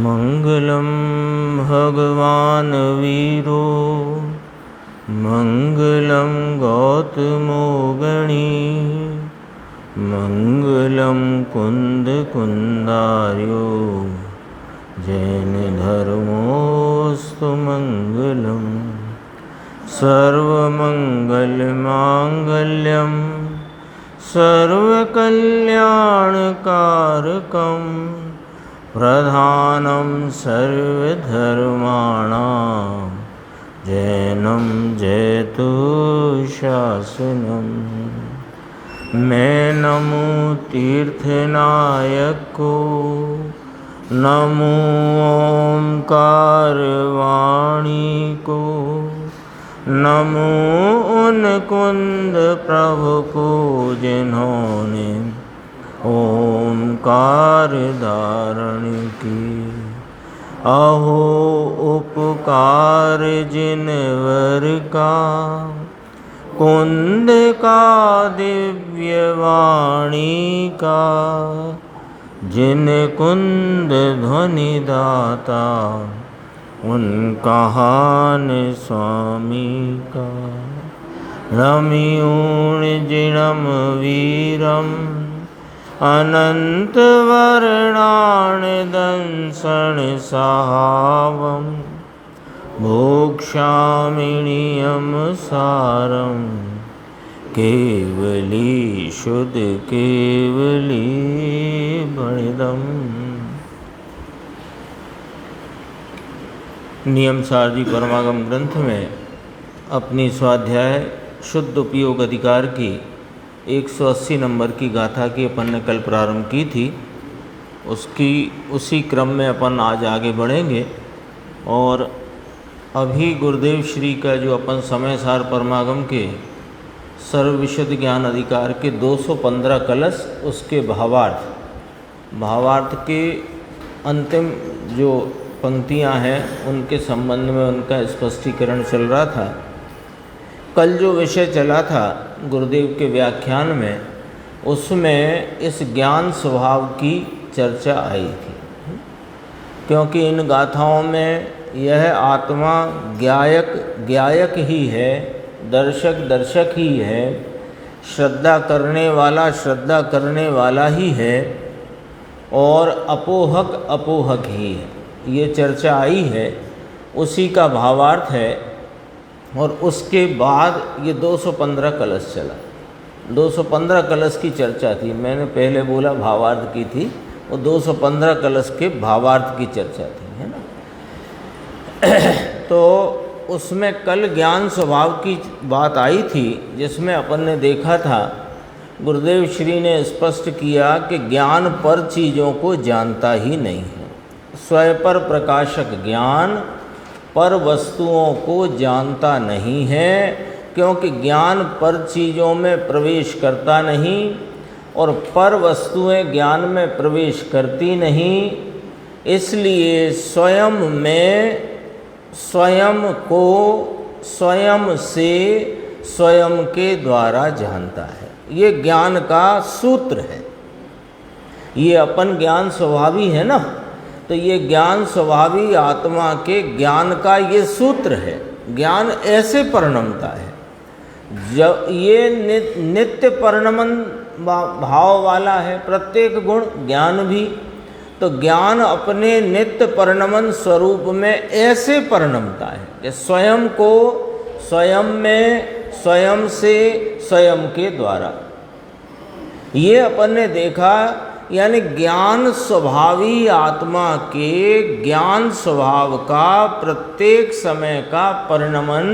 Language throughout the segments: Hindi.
मंगलम भगवान वीरो मंगलम गौतमो गणी मंगलम कुंद कुंदार्यो जैन धर्मोस्तु मंगलम सर्वमंगल मांगल्यम सर्वकल्याणकारकम प्रधानं सर्वधर्माणां जैनं जयतु शासनम्। मैं नमो तीर्थनायक को, नमो ओंकार वाणी को, नमो उन कुंद प्रभु को जिन्होंने ओंकार धारण की। अहो उपकार जिनवर का, कुंद का दिव्य वाणी का, जिन कुंद ध्वनि दाता उनका हान स्वामी का। रम्यूण जिणम वीरम अनंत वर्णान दंसन सहावम मोक्षामिणीयम सारम केवली शुद्ध केवली बणिदम। नियम सारजी परमागम ग्रंथ में अपनी स्वाध्याय शुद्ध उपयोग अधिकार की 180 नंबर की गाथा की अपन ने कल प्रारंभ की थी। उसी क्रम में अपन आज आगे बढ़ेंगे और अभी गुरुदेव श्री का जो अपन समय सार परमागम के सर्वविशुद्ध ज्ञान अधिकार के 215 कलश उसके भावार्थ के अंतिम जो पंक्तियां हैं उनके संबंध में उनका स्पष्टीकरण चल रहा था। कल जो विषय चला था गुरुदेव के व्याख्यान में, उसमें इस ज्ञान स्वभाव की चर्चा आई थी, क्योंकि इन गाथाओं में यह आत्मा ज्ञायक ही है, दर्शक ही है, श्रद्धा करने वाला ही है और अपोहक ही है। ये चर्चा आई है, उसी का भावार्थ है। और उसके बाद ये 215 कलश चला। 215 कलश की चर्चा थी। मैंने पहले बोला भावार्थ की थी, वो 215 कलश के भावार्थ की चर्चा थी, है ना। तो उसमें कल ज्ञान स्वभाव की बात आई थी, जिसमें अपन ने देखा था गुरुदेव श्री ने स्पष्ट किया कि ज्ञान पर चीज़ों को जानता ही नहीं है। स्वयं पर प्रकाशक ज्ञान पर वस्तुओं को जानता नहीं है, क्योंकि ज्ञान पर चीज़ों में प्रवेश करता नहीं और पर वस्तुएं ज्ञान में प्रवेश करती नहीं। इसलिए स्वयं को स्वयं से स्वयं के द्वारा जानता है। ये ज्ञान का सूत्र है। ये अपन ज्ञान स्वभावी है ना, तो ये ज्ञान स्वभावी आत्मा के ज्ञान का ये सूत्र है। ज्ञान ऐसे परिणमता है, जब ये नित्य परिणमन भाव वाला है प्रत्येक गुण, ज्ञान भी। तो ज्ञान अपने नित्य परिणमन स्वरूप में ऐसे परिणमता है कि स्वयं को स्वयं में, स्वयं से स्वयं के द्वारा। ये अपन ने देखा, यानी ज्ञान स्वभावी आत्मा के ज्ञान स्वभाव का प्रत्येक समय का परिणमन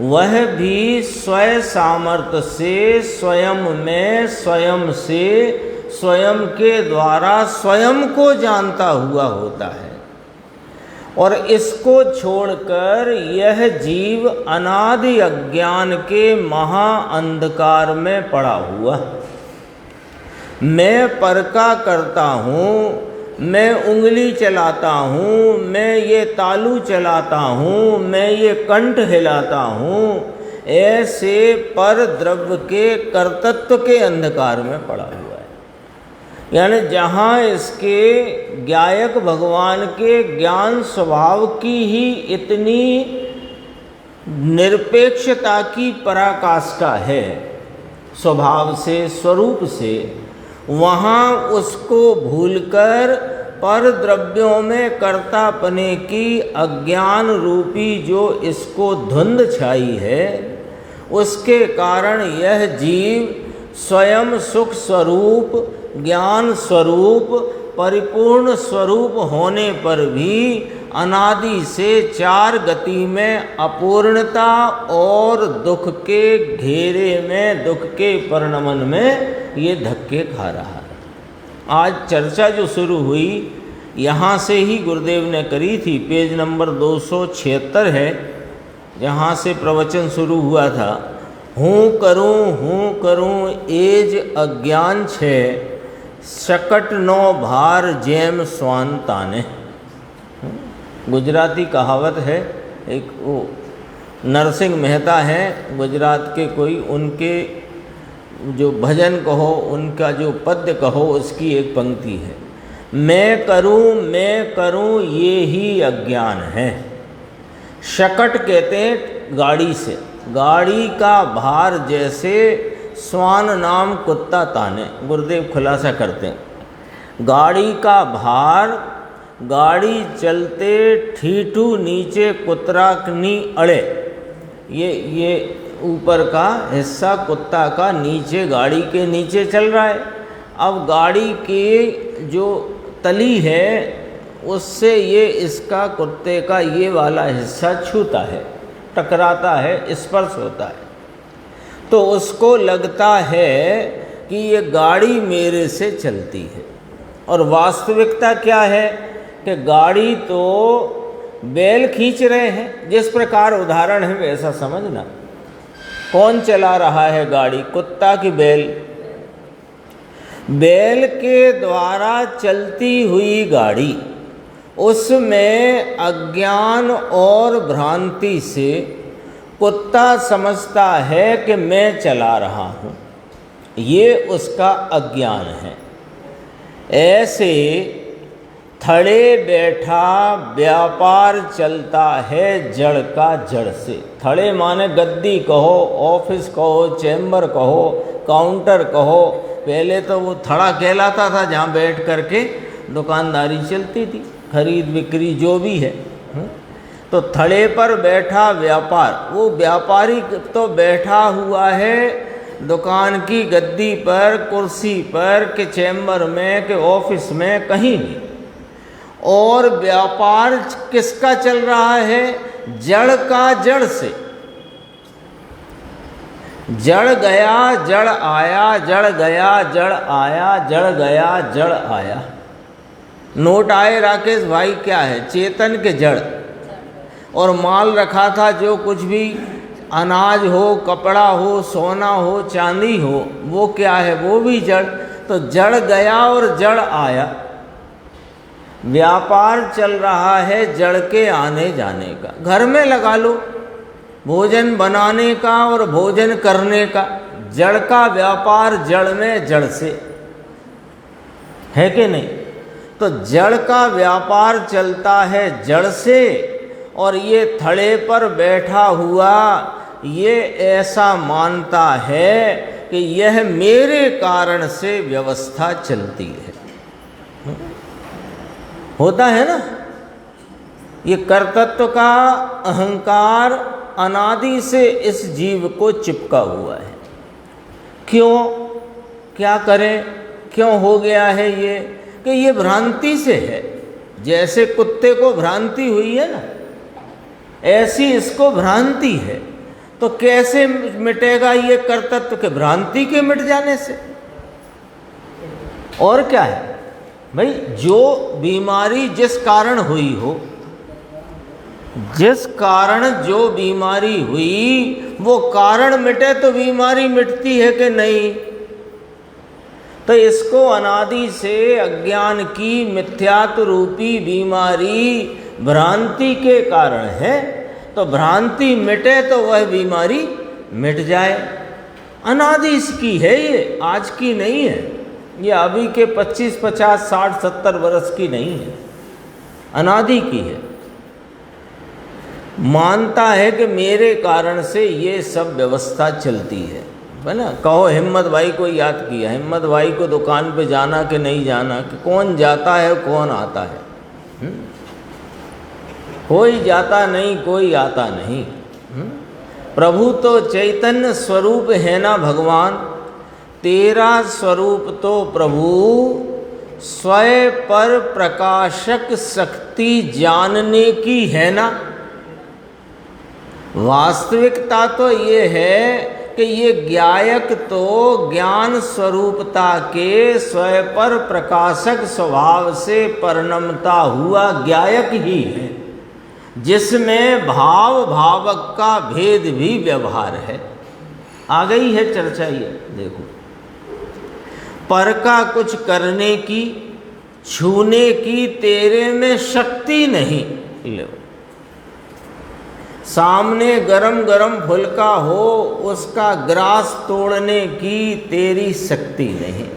वह भी स्वयं सामर्थ्य से स्वयं में, स्वयं से स्वयं के द्वारा स्वयं को जानता हुआ होता है। और इसको छोड़कर यह जीव अनादि अज्ञान के महा अंधकार में पड़ा हुआ। मैं पर का करता हूँ, मैं उंगली चलाता हूँ, मैं ये तालू चलाता हूँ, मैं ये कंठ हिलाता हूँ, ऐसे पर द्रव्य के कर्तृत्व के अंधकार में पड़ा हुआ है। यानी जहाँ इसके ज्ञायक भगवान के ज्ञान स्वभाव की ही इतनी निरपेक्षता की पराकाष्ठा है, स्वभाव से, स्वरूप से, वहाँ उसको भूलकर पर द्रव्यों में कर्तापने की अज्ञान रूपी जो इसको धुंध छाई है, उसके कारण यह जीव स्वयं सुख स्वरूप, ज्ञान स्वरूप, परिपूर्ण स्वरूप होने पर भी अनादि से चार गति में अपूर्णता और दुख के घेरे में, दुख के परिणमन में ये धक्के खा रहा है। आज चर्चा जो शुरू हुई यहाँ से ही गुरुदेव ने करी थी, पेज नंबर 276 है, जहाँ से प्रवचन शुरू हुआ था। हूँ करूँ एज अज्ञान छे, शकट नो भार जेम स्वान ताने। गुजराती कहावत है, एक वो नरसिंह मेहता हैं गुजरात के कोई, उनके जो भजन कहो, उनका जो पद्य कहो, उसकी एक पंक्ति है, मैं करूं ये ही अज्ञान है। शकट कहते हैं गाड़ी से, गाड़ी का भार जैसे स्वान नाम कुत्ता ताने। गुरुदेव खुलासा करते हैं, गाड़ी का भार, गाड़ी चलते ठीठू नीचे कुतराकनी अड़े, ये ऊपर का हिस्सा कुत्ता का नीचे, गाड़ी के नीचे चल रहा है। अब गाड़ी के जो तली है उससे ये इसका, कुत्ते का ये वाला हिस्सा छूता है, टकराता है, स्पर्श होता है, तो उसको लगता है कि ये गाड़ी मेरे से चलती है। और वास्तविकता क्या है कि गाड़ी तो बैल खींच रहे हैं। जिस प्रकार उदाहरण है वैसा समझना, कौन चला रहा है गाड़ी, कुत्ता की बैल? बैल के द्वारा चलती हुई गाड़ी, उसमें अज्ञान और भ्रांति से कुत्ता समझता है कि मैं चला रहा हूँ, ये उसका अज्ञान है। ऐसे थड़े बैठा व्यापार चलता है जड़ का जड़ से। थड़े माने गद्दी कहो, ऑफिस कहो, चैम्बर कहो, काउंटर कहो। पहले तो वो थड़ा कहलाता था जहाँ बैठ करके दुकानदारी चलती थी, खरीद बिक्री जो भी है। तो थड़े पर बैठा व्यापार, वो व्यापारी तो बैठा हुआ है दुकान की गद्दी पर, कुर्सी पर, के चैम्बर में, के ऑफिस में, कहीं भी। और व्यापार किसका चल रहा है? जड़ का जड़ से। जड़ गया जड़ आया, जड़ गया जड़ आया, जड़ गया जड़ आया। नोट आए राकेश भाई, क्या है? चेतन के जड़। और माल रखा था जो कुछ भी, अनाज हो, कपड़ा हो, सोना हो, चांदी हो, वो क्या है? वो भी जड़। तो जड़ गया और जड़ आया। व्यापार चल रहा है जड़ के आने जाने का। घर में लगा लो, भोजन बनाने का और भोजन करने का, जड़ का व्यापार जड़ में, जड़ से, है कि नहीं? तो जड़ का व्यापार चलता है जड़ से, और ये थड़े पर बैठा हुआ ये ऐसा मानता है कि यह मेरे कारण से व्यवस्था चलती है। होता है ना? ये कर्तृत्व का अहंकार अनादि से इस जीव को चिपका हुआ है। क्यों? क्या करें? क्यों हो गया है ये? कि ये भ्रांति से है। जैसे कुत्ते को भ्रांति हुई है ना, ऐसी इसको भ्रांति है। तो कैसे मिटेगा ये कर्तृत्व? के भ्रांति के मिट जाने से। और क्या है भाई? जो बीमारी जिस कारण हुई हो, जिस कारण जो बीमारी हुई, वो कारण मिटे तो बीमारी मिटती है कि नहीं? तो इसको अनादि से अज्ञान की मिथ्यात्व रूपी बीमारी भ्रांति के कारण है। तो भ्रांति मिटे तो वह बीमारी मिट जाए। अनादि इसकी है, ये आज की नहीं है, ये अभी के 25, 50, 60, 70 वर्ष की नहीं है, अनादि की है। मानता है कि मेरे कारण से ये सब व्यवस्था चलती है ना। कहो हिम्मत भाई को याद किया, हिम्मत भाई को दुकान पे जाना कि नहीं जाना, कि कौन जाता है कौन आता है? कोई जाता नहीं, कोई आता नहीं। प्रभु तो चैतन्य स्वरूप है ना भगवान, तेरा स्वरूप तो प्रभु स्वयं पर प्रकाशक शक्ति जानने की है ना। वास्तविकता तो ये है कि ये ज्ञायक तो ज्ञान स्वरूपता के स्वयं पर प्रकाशक स्वभाव से परिणमता हुआ ज्ञायक ही है, जिसमें भाव भावक का भेद भी व्यवहार है। आ गई है चर्चा ये देखो। पर का कुछ करने की, छूने की तेरे में शक्ति नहीं। लो, सामने गरम गरम फुल्का हो, उसका ग्रास तोड़ने की तेरी शक्ति नहीं।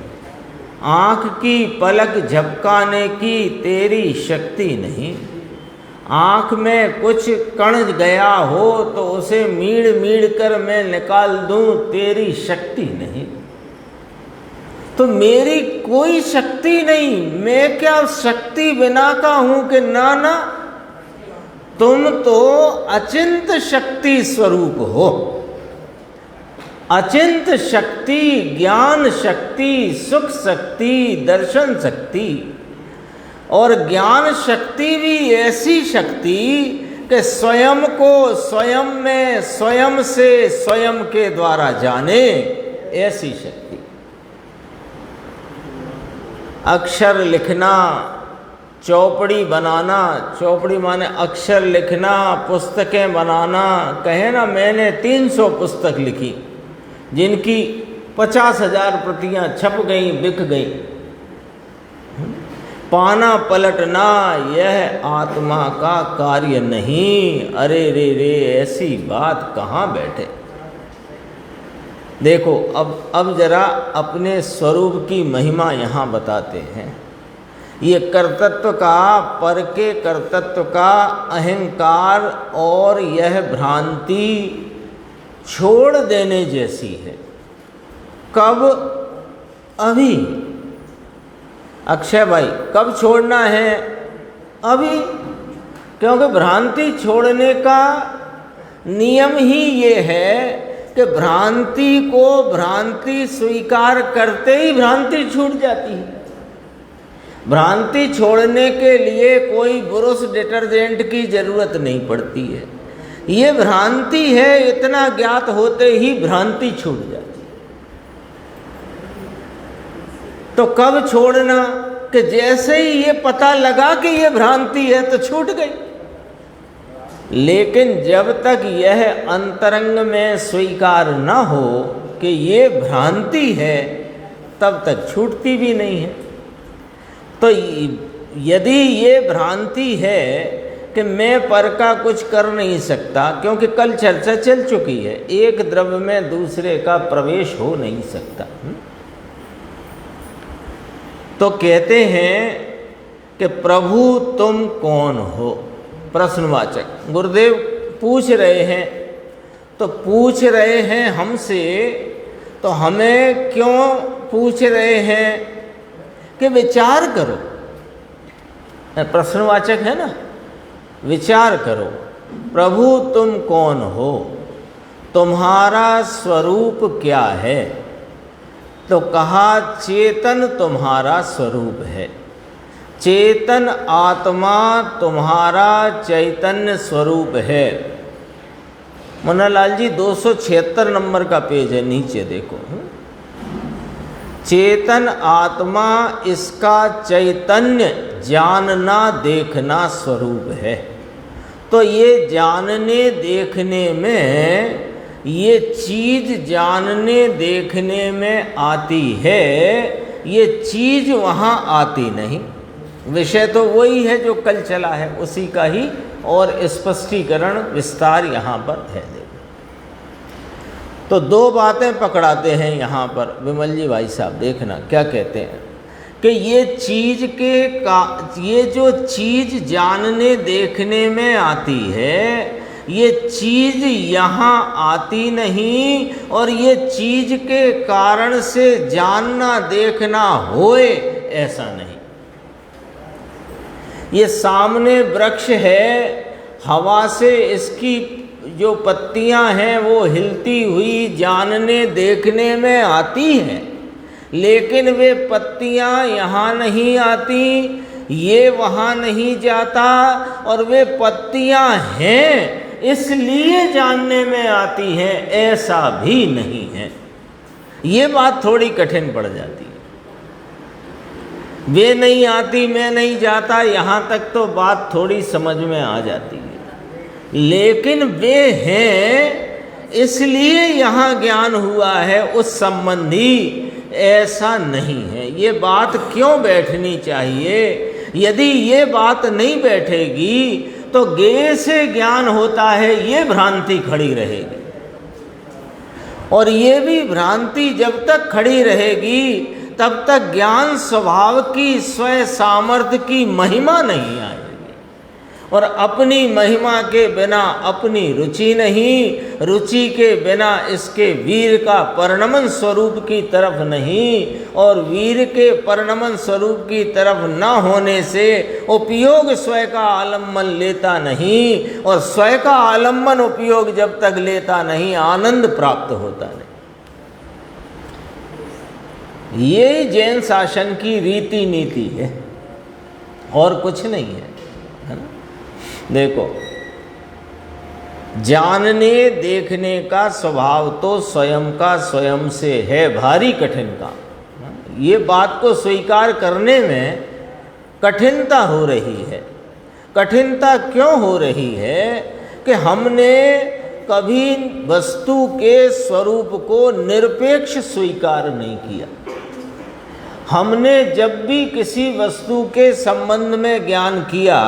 आँख की पलक झपकाने की तेरी शक्ति नहीं। आँख में कुछ कण गया हो तो उसे मीड़ मीड़ कर मैं निकाल दूं, तेरी शक्ति नहीं। तो मेरी कोई शक्ति नहीं, मैं क्या शक्ति बिना का हूं कि ना ना, तुम तो अचिंत शक्ति स्वरूप हो। अचिंत शक्ति, ज्ञान शक्ति, सुख शक्ति, दर्शन शक्ति। और ज्ञान शक्ति भी ऐसी शक्ति कि स्वयं को स्वयं में, स्वयं से स्वयं के द्वारा जाने, ऐसी शक्ति। अक्षर लिखना, चौपड़ी बनाना, चौपड़ी माने अक्षर लिखना, पुस्तकें बनाना। कहे ना मैंने 300 पुस्तक लिखी, जिनकी 50,000 प्रतियां छप गई, बिक गई। पाना पलटना यह आत्मा का कार्य नहीं। अरे रे रे, ऐसी बात कहाँ बैठे। देखो अब जरा अपने स्वरूप की महिमा यहाँ बताते हैं। ये कर्तृत्व का, पर के कर्तृत्व का अहंकार और यह भ्रांति छोड़ देने जैसी है। कब? अभी। अक्षय भाई, कब छोड़ना है? अभी। क्योंकि भ्रांति छोड़ने का नियम ही ये है कि भ्रांति को भ्रांति स्वीकार करते ही भ्रांति छूट जाती है। भ्रांति छोड़ने के लिए कोई ब्रश डिटर्जेंट की जरूरत नहीं पड़ती है। ये भ्रांति है, इतना ज्ञात होते ही भ्रांति छूट जाती है। तो कब छोड़ना? कि जैसे ही ये पता लगा कि ये भ्रांति है तो छूट गई। लेकिन जब तक यह अंतरंग में स्वीकार न हो कि ये भ्रांति है, तब तक छूटती भी नहीं है। तो यदि ये भ्रांति है कि मैं पर का कुछ कर नहीं सकता, क्योंकि कल चर्चा चल चुकी है, एक द्रव्य में दूसरे का प्रवेश हो नहीं सकता। तो कहते हैं कि प्रभु तुम कौन हो? प्रश्नवाचक। गुरुदेव पूछ रहे हैं, तो पूछ रहे हैं हमसे, तो हमें क्यों पूछ रहे हैं? कि विचार करो। प्रश्नवाचक है ना, विचार करो। प्रभु तुम कौन हो? तुम्हारा स्वरूप क्या है? तो कहा चेतन तुम्हारा स्वरूप है। चेतन आत्मा तुम्हारा चैतन्य स्वरूप है। मुन्नालाल जी 276 नंबर का पेज है, नीचे देखो। चेतन आत्मा इसका चैतन्य जानना देखना स्वरूप है। तो ये जानने देखने में, ये चीज जानने देखने में आती है, ये चीज़ वहाँ आती नहीं। विषय तो वही है जो कल चला है, उसी का ही और स्पष्टीकरण विस्तार यहाँ पर है। तो दो बातें पकड़ाते हैं यहाँ पर विमल जी भाई साहब, देखना क्या कहते हैं कि ये जो चीज़ जानने देखने में आती है, ये चीज़ यहाँ आती नहीं, और ये चीज़ के कारण से जानना देखना होए ऐसा नहीं। ये सामने वृक्ष है, हवा से इसकी जो पत्तियां हैं वो हिलती हुई जानने देखने में आती हैं, लेकिन वे पत्तियां यहाँ नहीं आती, ये वहाँ नहीं जाता, और वे पत्तियां हैं इसलिए जानने में आती हैं ऐसा भी नहीं है। ये बात थोड़ी कठिन पड़ जाती है। वे नहीं आती, मैं नहीं जाता, यहाँ तक तो बात थोड़ी समझ में आ जाती है, लेकिन वे हैं इसलिए यहाँ ज्ञान हुआ है उस संबंधी, ऐसा नहीं है। ये बात क्यों बैठनी चाहिए? यदि ये बात नहीं बैठेगी तो ज्ञेय से ज्ञान होता है, ये भ्रांति खड़ी रहेगी, और ये भी भ्रांति जब तक खड़ी रहेगी तब तक ज्ञान स्वभाव की स्वयं सामर्थ्य की महिमा नहीं आएगी, और अपनी महिमा के बिना अपनी रुचि नहीं, रुचि के बिना इसके वीर का परिणमन स्वरूप की तरफ नहीं, और वीर के परिणमन स्वरूप की तरफ न होने से उपयोग स्वयं का आलम्बन लेता नहीं, और स्वयं का आलम्बन उपयोग जब तक लेता नहीं आनंद प्राप्त होता नहीं। ये जैन शासन की रीति नीति है और कुछ नहीं है ना। देखो, जानने देखने का स्वभाव तो स्वयं का स्वयं से है, भारी कठिन काम। ये बात को स्वीकार करने में कठिनता हो रही है। कठिनता क्यों हो रही है कि हमने कभी वस्तु के स्वरूप को निरपेक्ष स्वीकार नहीं किया। हमने जब भी किसी वस्तु के संबंध में ज्ञान किया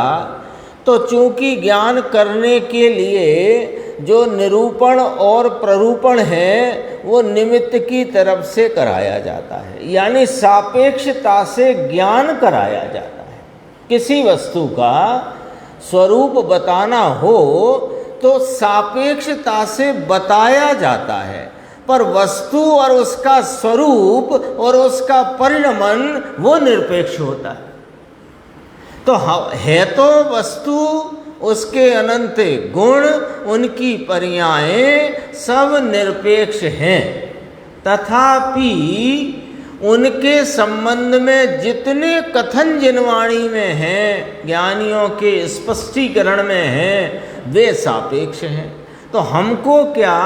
तो चूंकि ज्ञान करने के लिए जो निरूपण और प्ररूपण है वो निमित्त की तरफ से कराया जाता है, यानी सापेक्षता से ज्ञान कराया जाता है। किसी वस्तु का स्वरूप बताना हो तो सापेक्षता से बताया जाता है, पर वस्तु और उसका स्वरूप और उसका परिणमन वो निरपेक्ष होता है। तो है तो वस्तु, उसके अनंत गुण, उनकी पर्यायें सब निरपेक्ष हैं, तथापि उनके संबंध में जितने कथन जिनवाणी में हैं, ज्ञानियों के स्पष्टीकरण में हैं, वे सापेक्ष हैं। तो हमको क्या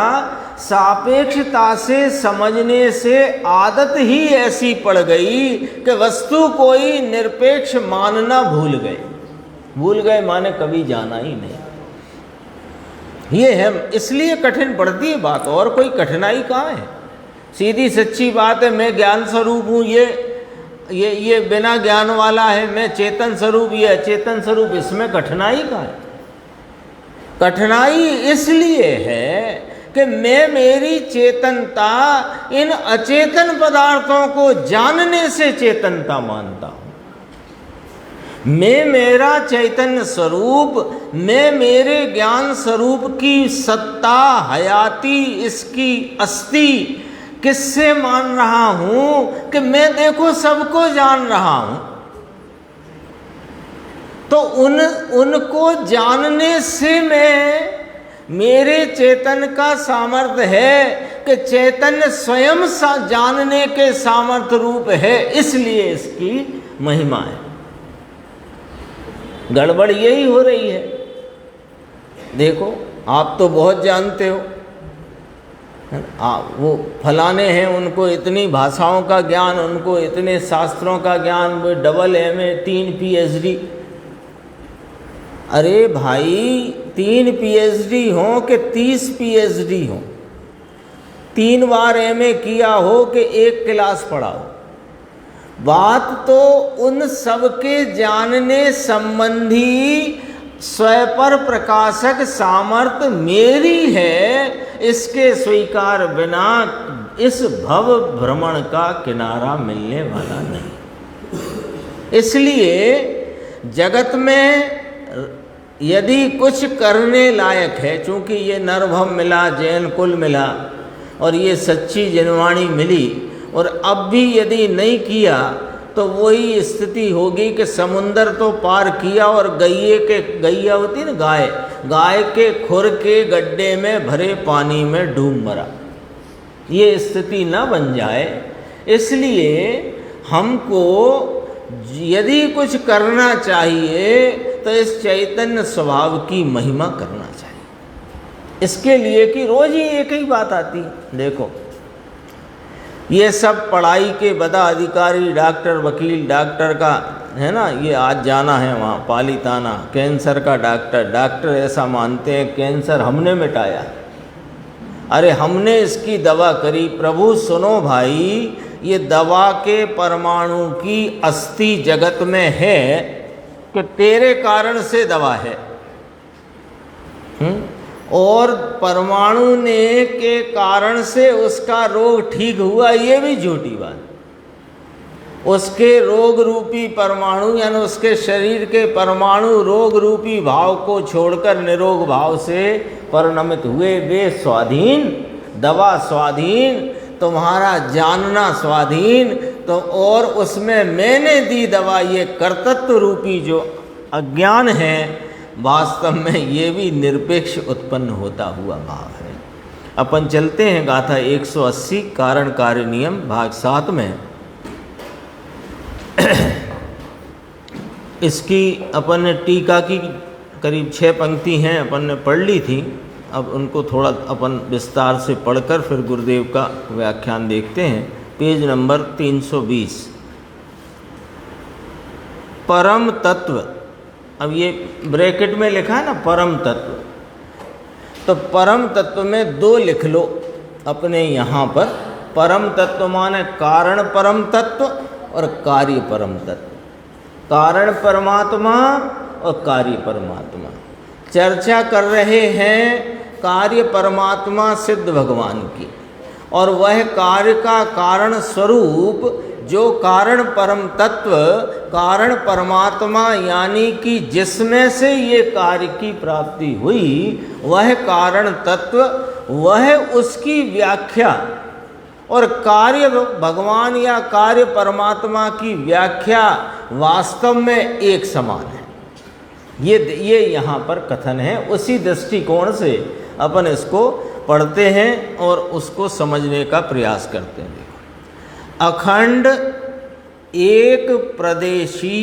सापेक्षता से समझने से आदत ही ऐसी पड़ गई कि वस्तु कोई निरपेक्ष मानना भूल गए। भूल गए माने कभी जाना ही नहीं। ये है, इसलिए कठिन पड़ती है बात, और कोई कठिनाई कहाँ है। सीधी सच्ची बात है, मैं ज्ञान स्वरूप हूँ, ये बिना ज्ञान वाला है, मैं चेतन स्वरूप, ये अचेतन स्वरूप, इसमें कठिनाई कहाँ है। कठिनाई इसलिए है कि मैं मेरी चेतनता इन अचेतन पदार्थों को जानने से चेतनता मानता हूँ। मैं मेरा चैतन्य स्वरूप, मैं मेरे ज्ञान स्वरूप की सत्ता, हयाती, इसकी अस्ति किससे मान रहा हूँ कि मैं देखो सबको जान रहा हूँ। तो उनको जानने से मेरे चेतन का सामर्थ्य है कि चैतन्य स्वयं जानने के सामर्थ्य रूप है, इसलिए इसकी महिमा है। गड़बड़ यही हो रही है। देखो, आप तो बहुत जानते हो, वो फलाने हैं, उनको इतनी भाषाओं का ज्ञान, उनको इतने शास्त्रों का ज्ञान, वो डबल MA, 3 PhD। अरे भाई, 3 PhD हो कि 30 PhD हो, 3 बार MA किया हो कि 1 क्लास पढ़ा हो, बात तो उन सबके जानने संबंधी स्वपर प्रकाशक सामर्थ्य मेरी है, इसके स्वीकार बिना इस भव भ्रमण का किनारा मिलने वाला नहीं। इसलिए जगत में यदि कुछ करने लायक है, चूँकि ये नरभव मिला, जैन कुल मिला और ये सच्ची जनवाणी मिली, और अब भी यदि नहीं किया तो वही स्थिति होगी कि समुंदर तो पार किया और गैया होती ना, गाय के खुर के गड्ढे में भरे पानी में डूब मरा, ये स्थिति ना बन जाए। इसलिए हमको यदि कुछ करना चाहिए तो इस चैतन्य स्वभाव की महिमा करना चाहिए। इसके लिए कि रोज ही एक ही बात आती है। देखो, ये सब पढ़ाई के बदा अधिकारी, डॉक्टर, वकील, डॉक्टर का है ना, ये आज जाना है वहाँ पालीताना, कैंसर का डॉक्टर ऐसा मानते हैं कैंसर हमने मिटाया। अरे हमने इसकी दवा करी। प्रभु सुनो भाई, ये दवा के परमाणु की अस्थि जगत में है कि तेरे कारण से दवा है, और परमाणु ने के कारण से उसका रोग ठीक हुआ, ये भी झूठी बात। उसके रोग रूपी परमाणु यानी उसके शरीर के परमाणु रोग रूपी भाव को छोड़कर निरोग भाव से परिणमित हुए। वे स्वाधीन, दवा स्वाधीन, तुम्हारा जानना स्वाधीन। तो और उसमें मैंने दी दवा, ये कर्तृत्व रूपी जो अज्ञान है, वास्तव में ये भी निरपेक्ष उत्पन्न होता हुआ भाव है। अपन चलते हैं गाथा 180 कारण कार्य नियम भाग 7 में। इसकी अपन ने टीका की करीब 6 पंक्ति हैं, अपन ने पढ़ ली थी। अब उनको थोड़ा अपन विस्तार से पढ़कर फिर गुरुदेव का व्याख्यान देखते हैं। Page number 320। परम तत्व, अब ये ब्रैकेट में लिखा है ना परम तत्व, तो परम तत्व में 2 लिख लो अपने यहाँ पर। परम तत्व माने कारण परम तत्व और कार्य परम तत्व। कारण परमात्मा और कार्य परमात्मा। चर्चा कर रहे हैं कार्य परमात्मा सिद्ध भगवान की, और वह कार्य का कारण स्वरूप जो कारण परम तत्व, कारण परमात्मा यानी कि जिसमें से ये कार्य की प्राप्ति हुई, वह कारण तत्व, वह उसकी व्याख्या, और कार्य भगवान या कार्य परमात्मा की व्याख्या वास्तव में एक समान है। ये यहाँ पर कथन है। उसी दृष्टिकोण से अपन इसको पढ़ते हैं और उसको समझने का प्रयास करते हैं। अखंड एक प्रदेशी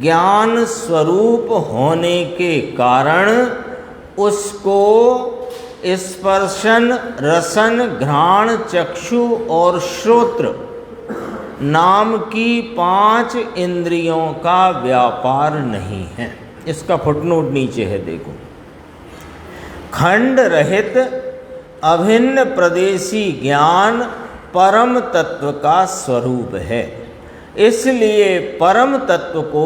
ज्ञान स्वरूप होने के कारण उसको स्पर्शन, रसन, घ्राण, चक्षु और श्रोत्र नाम की 5 इंद्रियों का व्यापार नहीं है। इसका फुटनोट नीचे है, देखो। खंड रहित अभिन्न प्रदेशी ज्ञान परम तत्व का स्वरूप है। इसलिए परम तत्व को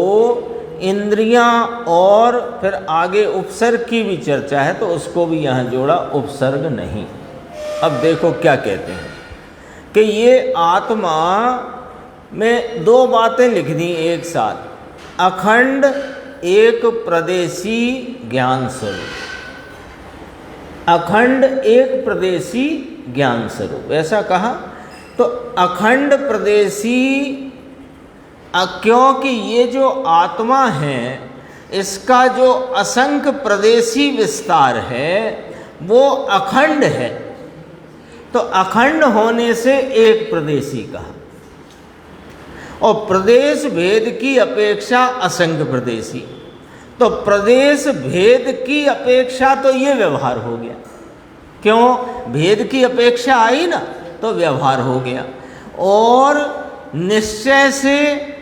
इंद्रियां और फिर आगे उपसर्ग की भी चर्चा है, तो उसको भी यहाँ जोड़ा, उपसर्ग नहीं। अब देखो क्या कहते हैं कि ये आत्मा में 2 बातें लिख दी एक साथ। अखंड एक प्रदेशी ज्ञान स्वरूप, अखंड एक प्रदेशी ज्ञान स्वरूप, ऐसा कहा। तो अखंड प्रदेशी, क्योंकि ये जो आत्मा है इसका जो असंख्य प्रदेशी विस्तार है वो अखंड है, तो अखंड होने से एक प्रदेशी कहा। और प्रदेश भेद की अपेक्षा असंख्य प्रदेशी, तो प्रदेश भेद की अपेक्षा तो ये व्यवहार हो गया। क्यों? भेद की अपेक्षा आई ना, तो व्यवहार हो गया। और निश्चय से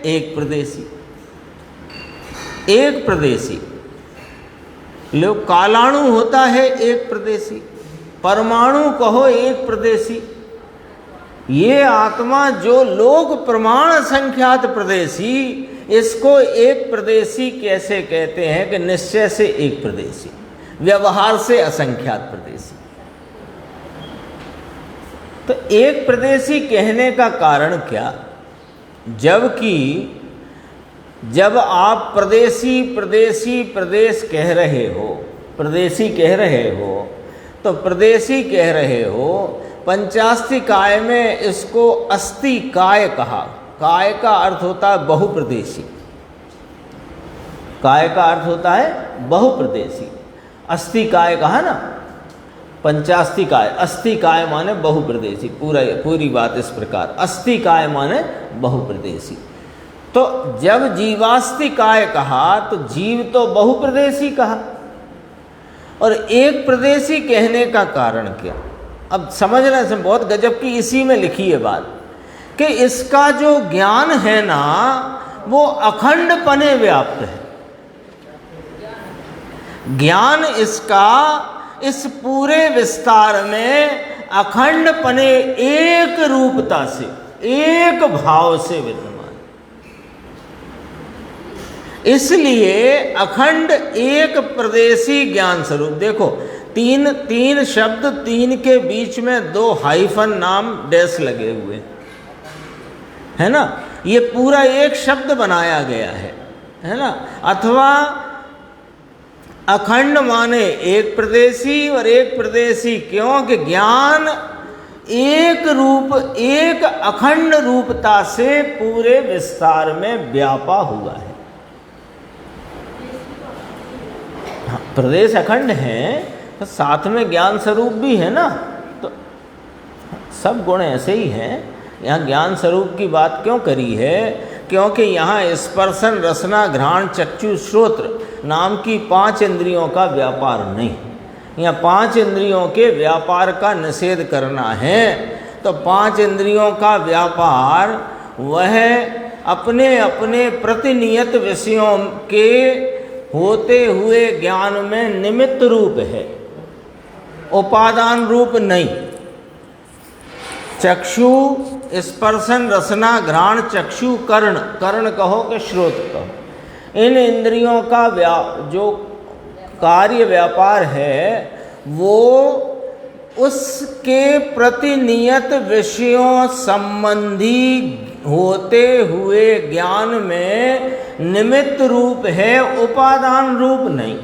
एक प्रदेशी, एक प्रदेशी। लो, कालाणु होता है एक प्रदेशी, परमाणु कहो एक प्रदेशी, ये आत्मा जो लोक प्रमाण संख्यात प्रदेशी, इसको एक प्रदेशी कैसे कहते हैं कि निश्चय से एक प्रदेशी, व्यवहार से असंख्यात प्रदेशी। तो एक प्रदेशी कहने का कारण क्या? जबकि जब आप प्रदेशी प्रदेशी प्रदेश कह रहे हो, प्रदेशी कह रहे हो, तो प्रदेशी कह रहे हो, पंचास्ति काय में इसको अस्ति काय कहा। काय का अर्थ होता है बहुप्रदेशी, काय का अर्थ होता है बहुप्रदेशी। अस्ति काय कहा ना, पंचास्ति काय, अस्ति काय माने बहुप्रदेशी। पूरी बात इस प्रकार, अस्ति काय माने बहुप्रदेशी। तो जब जीवास्ति काय कहा तो जीव तो बहुप्रदेशी कहा, और एक प्रदेशी कहने का कारण क्या? अब समझना से बहुत गजब की इसी में लिखी है बात कि इसका जो ज्ञान है ना वो अखंडपने व्याप्त है। ज्ञान इसका इस पूरे विस्तार में अखंडपने एक रूपता से, एक भाव से विद्यमान, इसलिए अखंड एक प्रदेशी ज्ञान स्वरूप। देखो तीन शब्द, तीन के बीच में 2 हाइफन नाम डैश लगे हुए है ना, ये पूरा एक शब्द बनाया गया है ना। अथवा अखंड माने एक प्रदेशी, और एक प्रदेशी क्यों कि ज्ञान एक रूप, एक अखंड रूपता से पूरे विस्तार में व्यापा हुआ है। हाँ, प्रदेश अखंड है तो साथ में ज्ञान स्वरूप भी है ना, तो सब गुण ऐसे ही हैं। यहाँ ज्ञान स्वरूप की बात क्यों करी है? क्योंकि यहाँ स्पर्शन, रसना, घ्राण, चक्षु, श्रोत्र नाम की 5 इंद्रियों का व्यापार नहीं। यहाँ 5 इंद्रियों के व्यापार का निषेध करना है। तो 5 इंद्रियों का व्यापार वह अपने अपने प्रतिनियत विषयों के होते हुए ज्ञान में निमित्त रूप है, उपादान रूप नहीं। चक्षु, स्पर्शन, रसना, घ्राण, चक्षु, कर्ण, कर्ण कहो कि श्रोत कहो, इन इंद्रियों का जो कार्य व्यापार है वो उसके प्रतिनियत विषयों संबंधी होते हुए ज्ञान में निमित्त रूप है, उपादान रूप नहीं।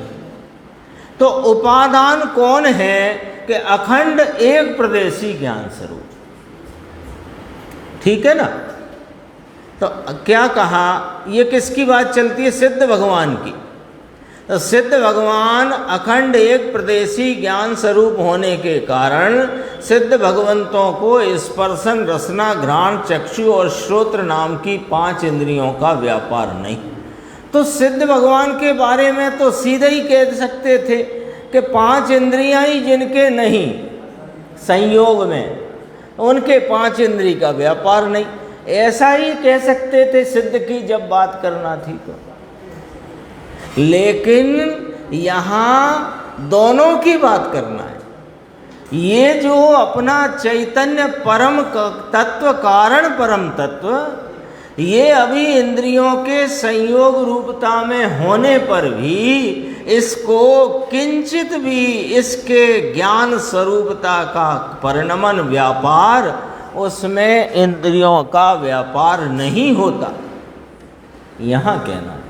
तो उपादान कौन है कि अखंड एक प्रदेशी ज्ञान स्वरूप, ठीक है ना। तो क्या कहा, ये किसकी बात चलती है? सिद्ध भगवान की। तो सिद्ध भगवान अखंड एक प्रदेशी ज्ञान स्वरूप होने के कारण सिद्ध भगवंतों को स्पर्शन, रसना, घ्राण, चक्षु और श्रोत्र नाम की 5 इंद्रियों का व्यापार नहीं। तो सिद्ध भगवान के बारे में तो सीधे ही कह सकते थे कि 5 इंद्रियां ही जिनके नहीं संयोग में, उनके 5 इंद्रिय का व्यापार नहीं। ऐसा ही कह सकते थे सिद्ध की जब बात करना थी तो। लेकिन यहाँ दोनों की बात करना है। ये जो अपना चैतन्य परम तत्व, कारण परम तत्व, ये अभी इंद्रियों के संयोग रूपता में होने पर भी इसको किंचित भी इसके ज्ञान स्वरूपता का परिणमन व्यापार, उसमें इंद्रियों का व्यापार नहीं होता। यहाँ कहना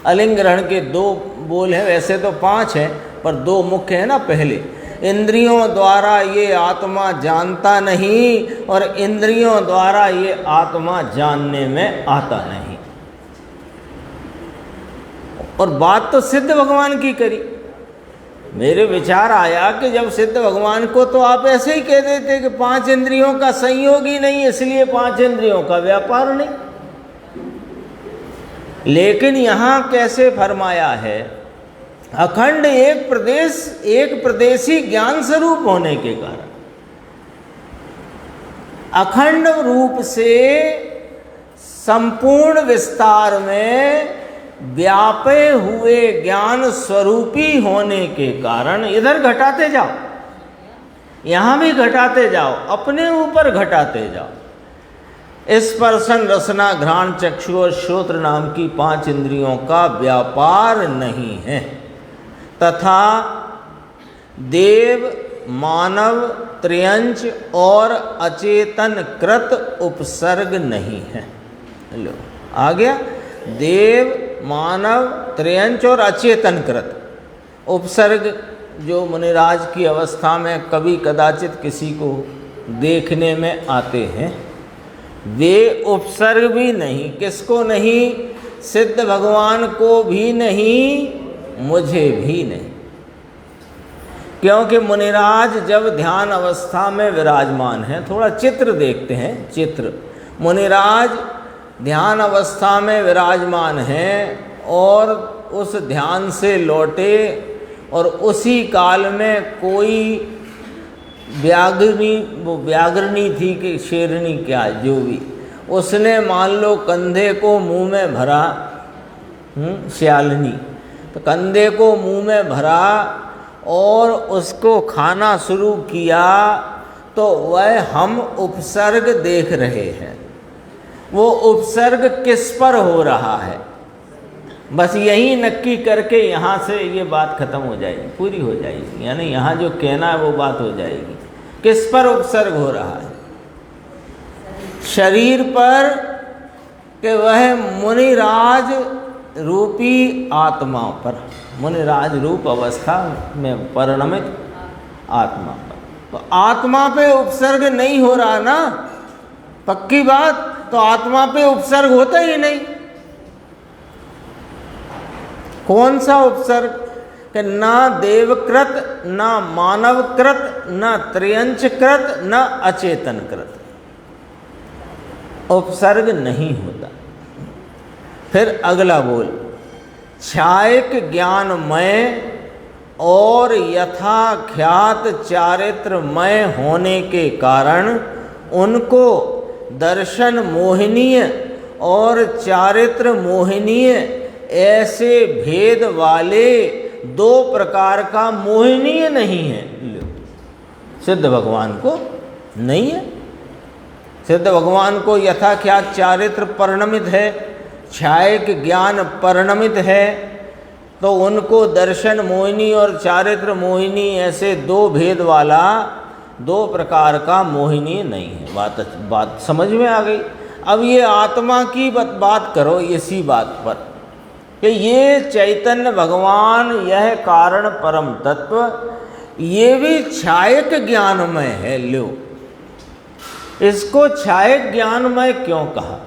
अलिंग ग्रहण के 2 बोल हैं, वैसे तो 5 हैं पर 2 मुख्य है ना। पहले इंद्रियों द्वारा ये आत्मा जानता नहीं, और इंद्रियों द्वारा ये आत्मा जानने में आता नहीं। और बात तो सिद्ध भगवान की करी। मेरे विचार आया कि जब सिद्ध भगवान को तो आप ऐसे ही कह देते कि 5 इंद्रियों का संयोग ही नहीं, इसलिए 5 इंद्रियों का व्यापार नहीं। लेकिन यहाँ कैसे फरमाया है? अखंड एक प्रदेशी ज्ञान स्वरूप होने के कारण अखंड रूप से संपूर्ण विस्तार में व्यापे हुए ज्ञान स्वरूपी होने के कारण, इधर घटाते जाओ, यहाँ भी घटाते जाओ, अपने ऊपर घटाते जाओ, स्पर्शन रसना घ्राण चक्षु और श्रोत्र नाम की 5 इंद्रियों का व्यापार नहीं है, तथा देव मानव त्रयंच और अचेतन कृत उपसर्ग नहीं है। लो आ गया, देव मानव त्रयंच और अचेतन कृत उपसर्ग जो मुनिराज की अवस्था में कभी कदाचित किसी को देखने में आते हैं, वे उपसर्ग भी नहीं। किसको नहीं? सिद्ध भगवान को भी नहीं, मुझे भी नहीं। क्योंकि मुनिराज जब ध्यान अवस्था में विराजमान है, थोड़ा चित्र देखते हैं। चित्र, मुनिराज ध्यान अवस्था में विराजमान हैं और उस ध्यान से लौटे और उसी काल में कोई व्याघ्रणी थी कि शेरनी, क्या जो भी, उसने मान लो कंधे को मुंह में भरा, श्यालनी, तो कंधे को मुंह में भरा और उसको खाना शुरू किया, तो वह हम उपसर्ग देख रहे हैं। वो उपसर्ग किस पर हो रहा है, बस यही नक्की करके यहाँ से ये बात खत्म हो जाएगी, पूरी हो जाएगी। यानी यहाँ जो कहना है वो बात हो जाएगी। किस पर उपसर्ग हो रहा है? शरीर पर, कि वह मुनिराज रूपी आत्मा पर, मुनिराज रूप अवस्था में परिणमित आत्मा पर। तो आत्मा पे उपसर्ग नहीं हो रहा ना, पक्की बात। तो आत्मा पे उपसर्ग होता ही नहीं। कौन सा उपसर्ग? कि ना देवकृत, ना मानवकृत, ना त्रयंचकृत, ना अचेतनकृत उपसर्ग नहीं होता। फिर अगला बोल, छायक ज्ञानमय और यथाख्यात चारित्रमय होने के कारण उनको दर्शन मोहनीय और चारित्र मोहनीय ऐसे भेद वाले 2 प्रकार का मोहनीय नहीं है। सिद्ध भगवान को नहीं है। सिद्ध भगवान को यथाख्यात चारित्र परिणमित है, छायक ज्ञान परिणमित है, तो उनको दर्शन मोहिनी और चारित्र मोहिनी ऐसे 2 भेद वाला 2 प्रकार का मोहिनी नहीं है। बात समझ में आ गई। अब ये आत्मा की बात करो इसी बात पर कि ये चैतन्य भगवान, यह कारण परम तत्व, ये भी छायक ज्ञानमय है। लो, इसको छायक ज्ञानमय क्यों कहा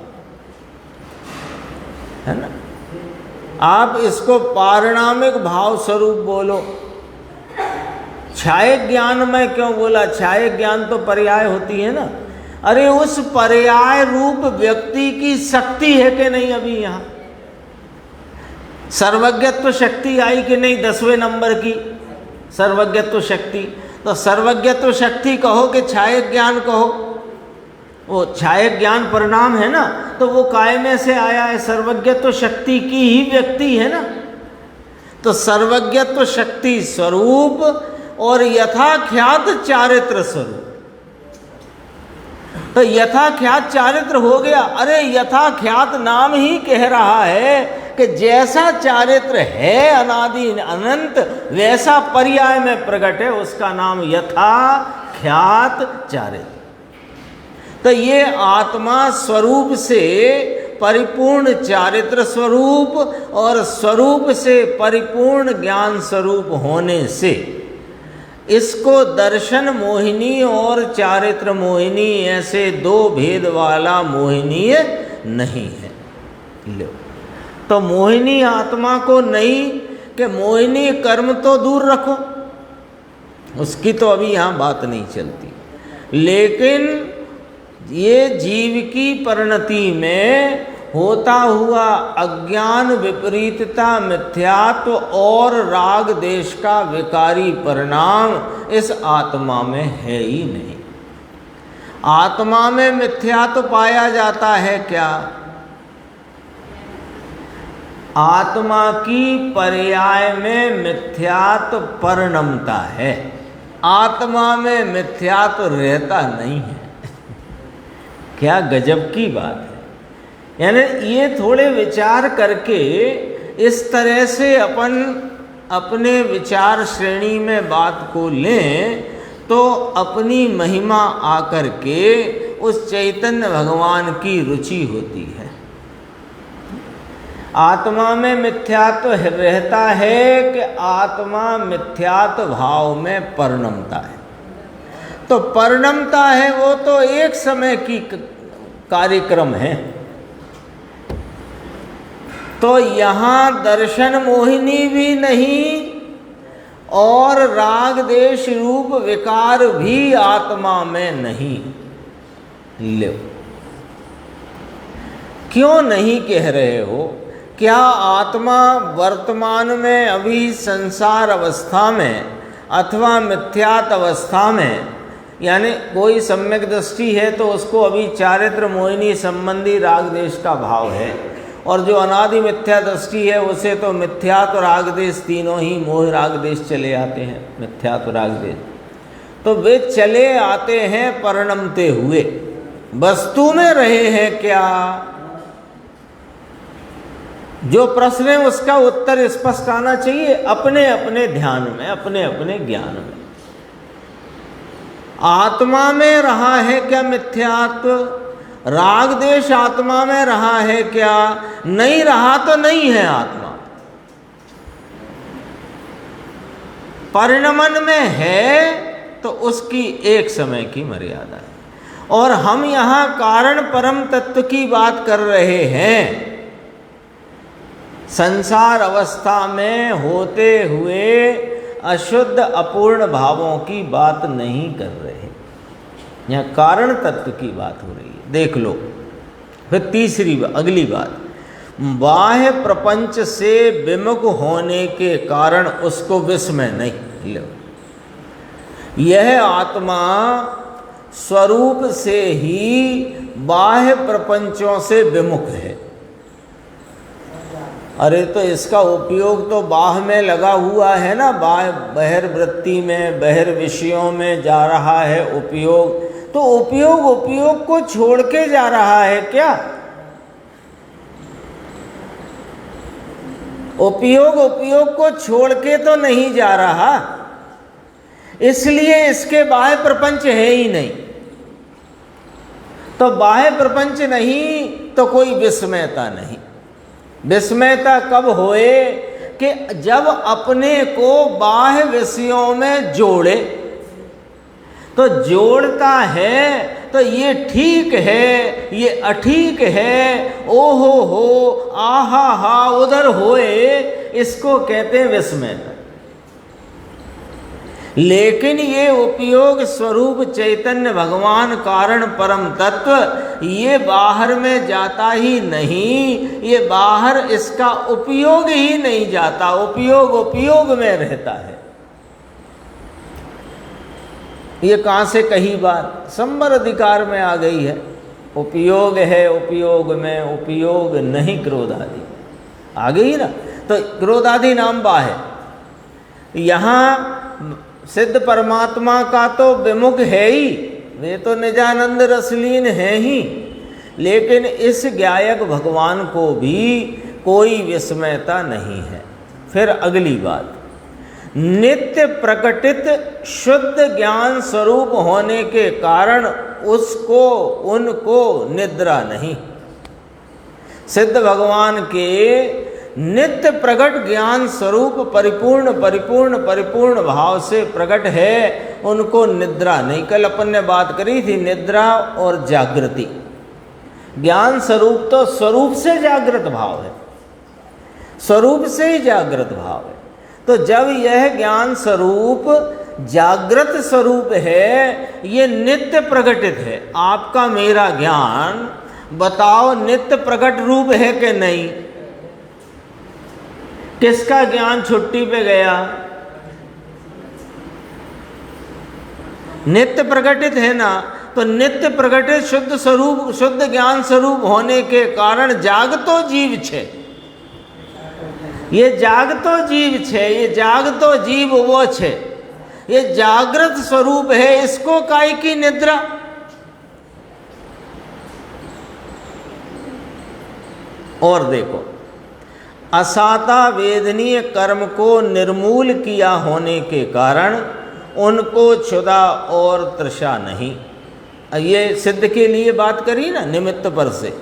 है ना? आप इसको पारिणामिक भाव स्वरूप बोलो। छायक ज्ञानमय क्यों बोला? छायक ज्ञान तो पर्याय होती है ना। अरे उस पर्याय रूप व्यक्ति की शक्ति है कि नहीं? अभी यहाँ सर्वज्ञत्व शक्ति आई कि नहीं? 10वें नंबर की सर्वज्ञत्व शक्ति। तो सर्वज्ञत्व शक्ति कहो कि छायक ज्ञान कहो, वो छायक ज्ञान परिणाम है ना, तो वो काय में से आया है? सर्वज्ञत्व शक्ति की ही व्यक्ति है ना। तो सर्वज्ञत्व शक्ति स्वरूप और यथाख्यात चारित्र स्वरूप। तो यथाख्यात चारित्र हो गया। अरे यथाख्यात नाम ही कह रहा है कि जैसा चारित्र है अनादि अनंत, वैसा पर्याय में प्रकट है, उसका नाम यथाख्यात चारित्र। तो ये आत्मा स्वरूप से परिपूर्ण चारित्र स्वरूप और स्वरूप से परिपूर्ण ज्ञान स्वरूप होने से इसको दर्शन मोहिनी और चारित्र मोहिनी ऐसे 2 भेद वाला मोहिनीय नहीं है। लो, तो मोहिनी आत्मा को नहीं, कि मोहिनी कर्म तो दूर रखो, उसकी तो अभी यहाँ बात नहीं चलती। लेकिन ये जीव की परिणति में होता हुआ अज्ञान, विपरीतता, मिथ्यात्व और राग देश का विकारी परिणाम इस आत्मा में है ही नहीं। आत्मा में मिथ्यात्व पाया जाता है क्या? आत्मा की पर्याय में मिथ्यात्व परिणमता है, आत्मा में मिथ्यात्व रहता नहीं है। क्या गजब की बात है। यानी ये थोड़े विचार करके इस तरह से अपन अपने विचार श्रेणी में बात को लें तो अपनी महिमा आकर के उस चैतन्य भगवान की रुचि होती है। आत्मा में मिथ्यात्व रहता है कि आत्मा मिथ्यात्व भाव में परिणमता है। तो परिणमता है वो तो एक समय की कार्यक्रम है। तो यहाँ दर्शन मोहिनी भी नहीं और राग देश रूप विकार भी आत्मा में नहीं। लो, क्यों नहीं कह रहे हो? क्या आत्मा वर्तमान में अभी संसार अवस्था में अथवा मिथ्यात अवस्था में, यानी कोई सम्यक दृष्टि है तो उसको अभी चारित्र मोहिनी संबंधी राग देश का भाव है, और जो अनादि मिथ्या दृष्टि है उसे तो मिथ्यात्व राग देश तीनों ही मोह राग देश चले आते हैं। मिथ्यात्व राग देश तो वे चले आते हैं परिणमते हुए, वस्तु में रहे हैं क्या? जो प्रश्न है उसका उत्तर स्पष्ट आना चाहिए अपने अपने ध्यान में, अपने अपने ज्ञान में। आत्मा में रहा है क्या मिथ्यात्व? राग देश आत्मा में रहा है क्या? नहीं रहा तो नहीं है आत्मा। परिणमन में है तो उसकी एक समय की मर्यादा है। और हम यहाँ कारण परम तत्व की बात कर रहे हैं। संसार अवस्था में होते हुए अशुद्ध अपूर्ण भावों की बात नहीं कर रहे, यहाँ कारण तत्व की बात हो रही है। देख लो फिर तीसरी अगली बात, बाह्य प्रपंच से विमुख होने के कारण उसको विस्मय नहीं। लो, यह आत्मा स्वरूप से ही बाह्य प्रपंचों से विमुख है। अरे तो इसका उपयोग तो बाह्य में लगा हुआ है ना, बहिर्वृत्ति में, बहिर्विषयों में जा रहा है उपयोग। तो उपयोग को छोड़ के जा रहा है क्या? उपयोग को छोड़ के तो नहीं जा रहा, इसलिए इसके बाह्य प्रपंच है ही नहीं। तो बाह्य प्रपंच नहीं तो कोई विस्मयता नहीं। विस्मयता कब होए कि जब अपने को बाह्य विषयों में जोड़े। तो जोड़ता है तो ये ठीक है, ये अठीक है, ओहो हो, आहा हा, उधर होए, इसको कहते हैं विस्मयता। लेकिन ये उपयोग स्वरूप चैतन्य भगवान कारण परम तत्व ये बाहर में जाता ही नहीं, ये बाहर इसका उपयोग ही नहीं जाता, उपयोग में रहता है। ये कहाँ से कही बात? संवर अधिकार में आ गई है। उपयोग है उपयोग में, उपयोग नहीं क्रोध आदि आ गई ना। तो क्रोध आदि नाम बाह्य, यहाँ सिद्ध परमात्मा का तो विमुख है ही, वे तो निजानंद रसलीन है ही, लेकिन इस ज्ञायक भगवान को भी कोई विस्मयता नहीं है। फिर अगली बात, नित्य प्रकटित शुद्ध ज्ञान स्वरूप होने के कारण उसको उनको निद्रा नहीं। सिद्ध भगवान के नित्य प्रकट ज्ञान स्वरूप परिपूर्ण भाव से प्रकट है, उनको निद्रा नहीं। कल अपन ने बात करी थी निद्रा और जागृति। ज्ञान स्वरूप तो स्वरूप से जागृत भाव है, स्वरूप से ही जागृत भाव है। तो जब यह ज्ञान स्वरूप जागृत स्वरूप है, ये नित्य प्रकटित है। आपका मेरा ज्ञान बताओ नित्य प्रकट रूप है कि नहीं? किसका ज्ञान छुट्टी पे गया? नित्य प्रकटित है ना। तो नित्य प्रकटित शुद्ध स्वरूप, शुद्ध ज्ञान स्वरूप होने के कारण जागतो जीव छे। ये जागतो जीव छे, ये जागतो जीव वो छे, ये जागृत स्वरूप है। इसको काय की निद्रा? और देखो, असाता वेदनीय कर्म को निर्मूल किया होने के कारण उनको क्षुधा और तृषा नहीं। ये सिद्ध के लिए बात करी ना, निमित्त पर से।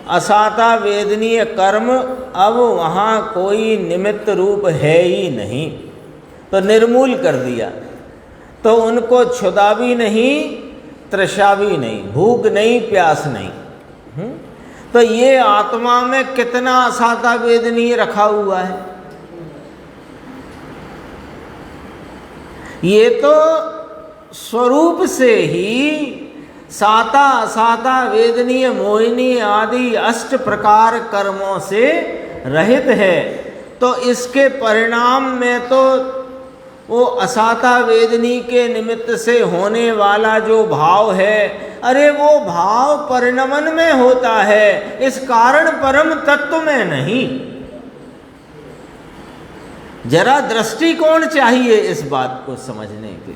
असाता वेदनीय कर्म, अब वहाँ कोई निमित्त रूप है ही नहीं, तो निर्मूल कर दिया, तो उनको क्षुधा भी नहीं, तृषा भी नहीं, भूख नहीं, प्यास नहीं। तो ये आत्मा में कितना असाता वेदनीय रखा हुआ है। ये तो स्वरूप से ही साता असाता वेदनीय मोहिनी आदि 8 प्रकार कर्मों से रहित है। तो इसके परिणाम में तो वो असाता वेदनी के निमित्त से होने वाला जो भाव है, अरे वो भाव परिणमन में होता है, इस कारण परम तत्व में नहीं। जरा दृष्टिकोण चाहिए इस बात को समझने के।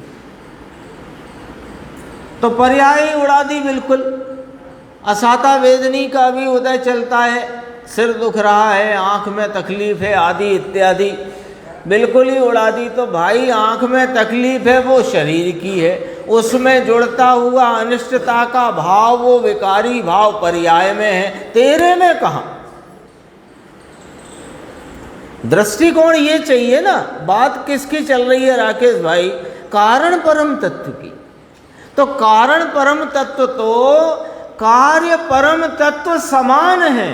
तो पर्याय ही उड़ा दी बिल्कुल। असाता वेदनी का भी उदय चलता है, सिर दुख रहा है, आंख में तकलीफ है आदि इत्यादि, बिल्कुल ही उड़ा दी। तो भाई आंख में तकलीफ है वो शरीर की है, उसमें जुड़ता हुआ अनिष्टता का भाव वो विकारी भाव पर्याय में है, तेरे में कहाँ। दृष्टिकोण ये चाहिए ना। बात किसकी चल रही है राकेश भाई? कारण परम तत्व की। तो कारण परम तत्व तो कार्य परम तत्व समान है।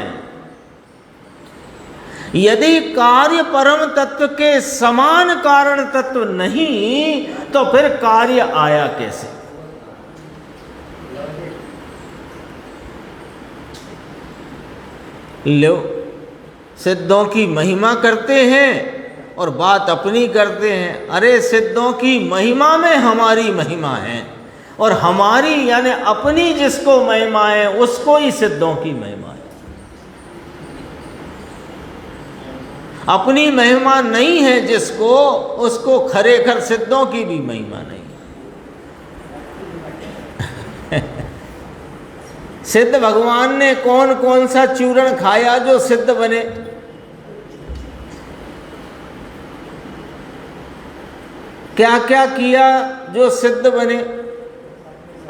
यदि कार्य परम तत्व के समान कारण तत्व नहीं, तो फिर कार्य आया कैसे? लो, सिद्धों की महिमा करते हैं और बात अपनी करते हैं। अरे सिद्धों की महिमा में हमारी महिमा है, और हमारी यानी अपनी जिसको महिमा है उसको ही सिद्धों की महिमा है। अपनी महिमा नहीं है जिसको, उसको खरेखर सिद्धों की भी महिमा नहीं है। सिद्ध भगवान ने कौन कौन सा चूर्ण खाया जो सिद्ध बने? क्या क्या किया जो सिद्ध बने?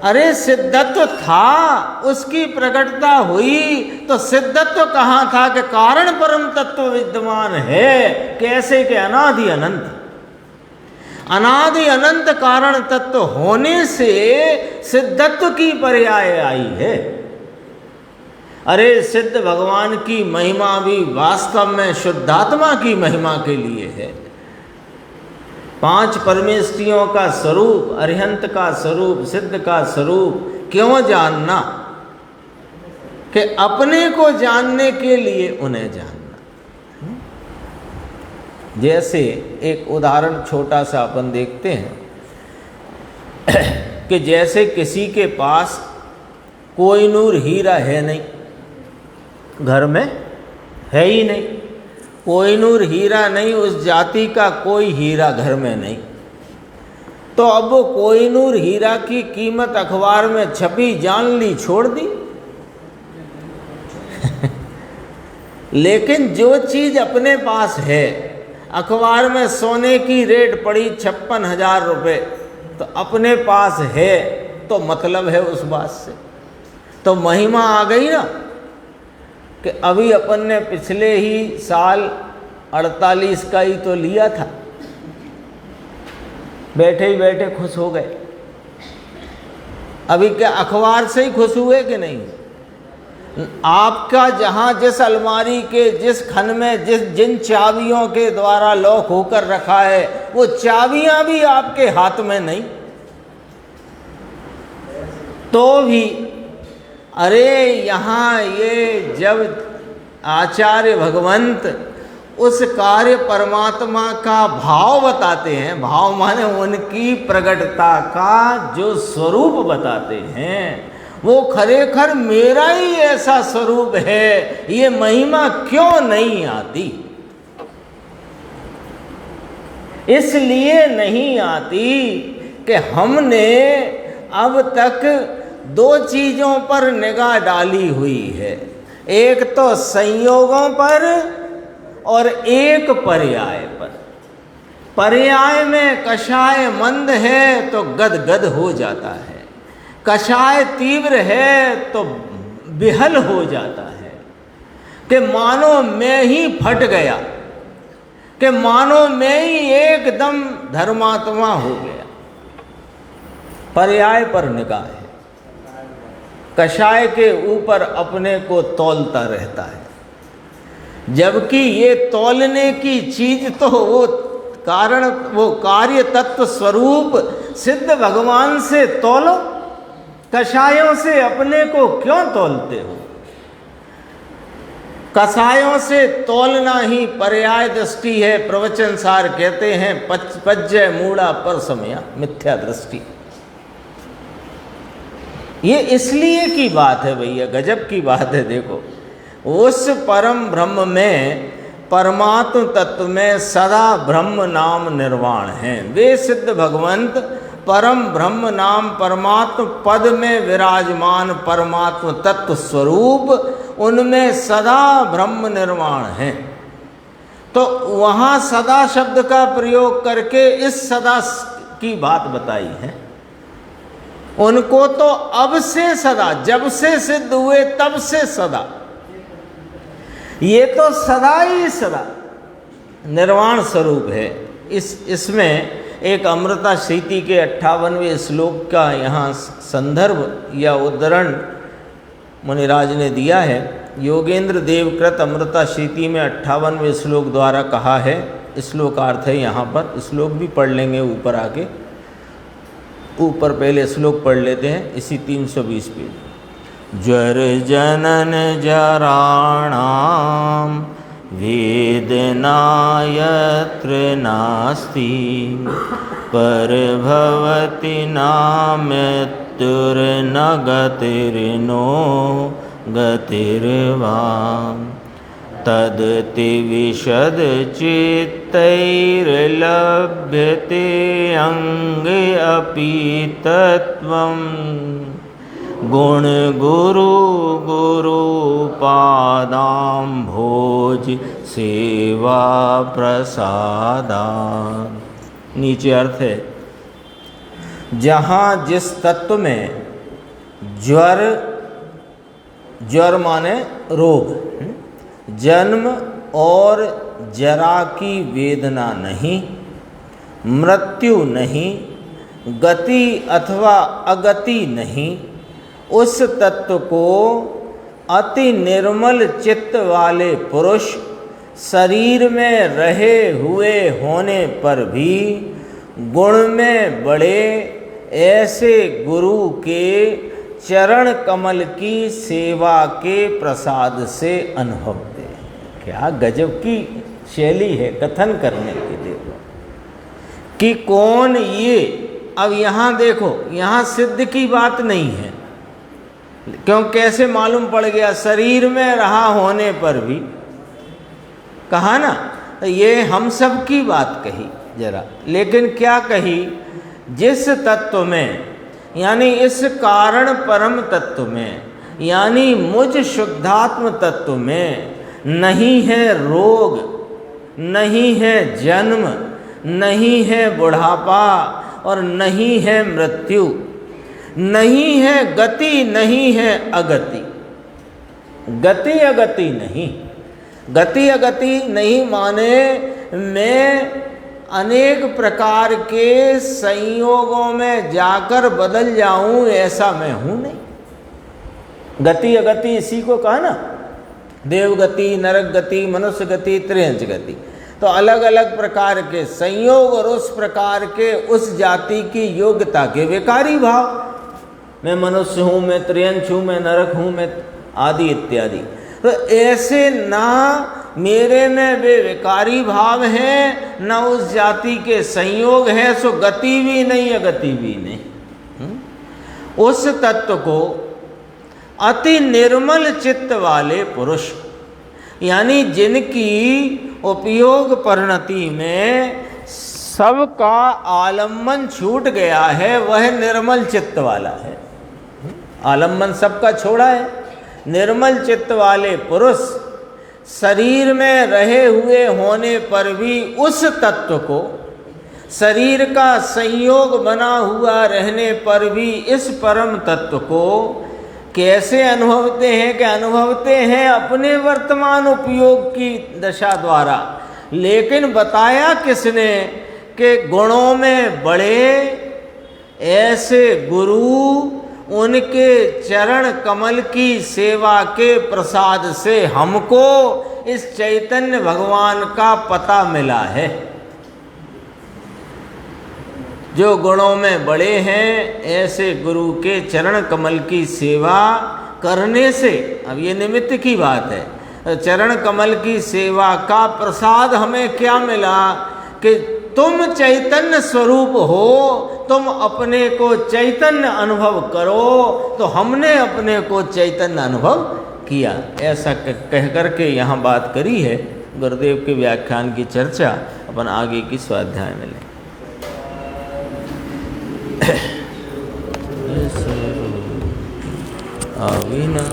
अरे सिद्धत्व था, उसकी प्रकटता हुई, तो सिद्धत्व कहाँ था कि कारण परम तत्व विद्यमान है। कैसे के अनादि अनंत, अनादि अनंत कारण तत्व होने से सिद्धत्व की पर्याय आई है। अरे सिद्ध भगवान की महिमा भी वास्तव में शुद्धात्मा की महिमा के लिए है। 5 परमेष्ठियों का स्वरूप, अरिहंत का स्वरूप, सिद्ध का स्वरूप क्यों जानना? कि अपने को जानने के लिए उन्हें जानना। जैसे एक उदाहरण छोटा सा अपन देखते हैं कि जैसे किसी के पास कोहिनूर हीरा है नहीं, घर में है ही नहीं, कोहिनूर हीरा नहीं, उस जाति का कोई हीरा घर में नहीं, तो अब वो कोहिनूर हीरा की कीमत अखबार में छपी, जान ली, छोड़ दी। लेकिन जो चीज़ अपने पास है, अखबार में सोने की रेट पड़ी 56,000 रुपये, तो अपने पास है तो मतलब है उस बात से, तो महिमा आ गई ना। कि अभी अपन ने पिछले ही साल 48 का ही तो लिया था, बैठे ही बैठे खुश हो गए। अभी क्या अखबार से ही खुश हुए कि नहीं? आपका जहाँ जिस अलमारी के जिस खन में जिन चाबियों के द्वारा लॉक होकर रखा है, वो चाबियां भी आपके हाथ में नहीं, तो भी अरे यहाँ ये जब आचार्य भगवंत उस कार्य परमात्मा का भाव बताते हैं, भाव माने उनकी प्रगटता का जो स्वरूप बताते हैं, वो खरेखर मेरा ही ऐसा स्वरूप है, ये महिमा क्यों नहीं आती? इसलिए नहीं आती कि हमने अब तक 2 चीज़ों पर निगाह डाली हुई है। एक तो संयोगों पर और एक पर्याय पर। पर्याय में कषाय मंद है तो गद गद हो जाता है, कषाय तीव्र है तो बिहल हो जाता है, कि मानो मैं ही फट गया, कि मानो मैं ही एकदम धर्मात्मा हो गया। पर्याय पर निगाह है, कषाय के ऊपर अपने को तौलता रहता है, जबकि ये तौलने की चीज तो वो कार्य तत्व स्वरूप सिद्ध भगवान से तौलो। कषायों से अपने को क्यों तौलते हो? कषायों से तौलना ही पर्याय दृष्टि है। प्रवचन सार कहते हैं पज्जय मूढ़ा पर समया मिथ्या दृष्टि। ये इसलिए की बात है भैया, गजब की बात है। देखो, उस परम ब्रह्म में, परमात्म तत्व में सदा ब्रह्म नाम निर्वाण है। वे सिद्ध भगवंत परम ब्रह्म नाम परमात्म पद में विराजमान परमात्म तत्व स्वरूप, उनमें सदा ब्रह्म निर्वाण है। तो वहाँ सदा शब्द का प्रयोग करके इस सदा की बात बताई है। उनको तो अब से सदा, जब से सिद्ध हुए तब से सदा, ये तो सदा ही सदा निर्वाण स्वरूप है। इसमें एक अमृता शीति के 58वें श्लोक का यहाँ संदर्भ या उद्धरण मुनिराज ने दिया है। योगेंद्र देवकृत अमृता शीति में 58वें श्लोक द्वारा कहा है। श्लोकार्थ है यहाँ पर, श्लोक भी पढ़ लेंगे ऊपर आके। ऊपर पहले श्लोक पढ़ लेते हैं, इसी 320 पेज। ज्वर जनन जराणाम वेदनायत्र नास्ति परभवति नामृत्युर्न गतिर्नो गतिर्वाम तदति विशद चित्तैर्लभ्यते अंग अपि तत्वं गुण गुरु गुरु पादाम्भोज सेवा प्रसादा। नीचे अर्थ है, जहाँ जिस तत्व में ज्वर, ज्वर माने रोग, जन्म और जरा की वेदना नहीं, मृत्यु नहीं, गति अथवा अगति नहीं, उस तत्व को अति निर्मल चित्त वाले पुरुष शरीर में रहे हुए होने पर भी गुण में बड़े ऐसे गुरु के चरण कमल की सेवा के प्रसाद से अनुभवते हैं। क्या गजब की शैली है कथन करने की। देखो कि कौन ये, अब यहाँ देखो, यहाँ सिद्ध की बात नहीं है, क्यों? कैसे मालूम पड़ गया? शरीर में रहा होने पर भी कहा ना, ये हम सब की बात कही जरा, लेकिन क्या कही? जिस तत्व में, यानी इस कारण परम तत्व में, यानी मुझ शुद्धात्म तत्व में नहीं है रोग, नहीं है जन्म, नहीं है बुढ़ापा और नहीं है मृत्यु, नहीं है गति, नहीं है अगति। गति अगति नहीं, गति अगति नहीं माने मैं अनेक प्रकार के संयोगों में जाकर बदल जाऊं, ऐसा मैं हूं नहीं। गति अगति इसी को कहा ना, देवगति, नरक गति, मनुष्य गति, त्रियंच गति। तो अलग अलग प्रकार के संयोग और उस प्रकार के उस जाति की योग्यता के विकारी भाव, मैं मनुष्य हूँ, मैं त्रियंच हूँ, मैं नरक हूँ, मैं आदि इत्यादि। तो ऐसे ना मेरे में वे विकारी भाव हैं, न उस जाति के संयोग है, सो गति भी नहीं अगति भी नहीं। उस तत्व को अति निर्मल चित्त वाले पुरुष, यानी जिनकी उपयोग परिणति में सबका आलम्बन छूट गया है, वह निर्मल चित्त वाला है। आलम्बन सबका छोड़ा है, निर्मल चित्त वाले पुरुष शरीर में रहे हुए होने पर भी उस तत्व को, शरीर का संयोग बना हुआ रहने पर भी इस परम तत्व को कैसे अनुभवते हैं? कि अनुभवते हैं अपने वर्तमान उपयोग की दशा द्वारा। लेकिन बताया किसने? कि गुणों में बड़े ऐसे गुरु, उनके चरण कमल की सेवा के प्रसाद से हमको इस चैतन्य भगवान का पता मिला है। जो गुणों में बड़े हैं, ऐसे गुरु के चरण कमल की सेवा करने से, अब ये निमित्त की बात है, चरण कमल की सेवा का प्रसाद हमें क्या मिला? कि तुम चैतन्य स्वरूप हो, तुम अपने को चैतन्य अनुभव करो। तो हमने अपने को चैतन्य अनुभव किया, ऐसा कह करके यहाँ बात करी है। गुरुदेव के व्याख्यान की चर्चा अपन आगे की स्वाध्याय में लें। अविना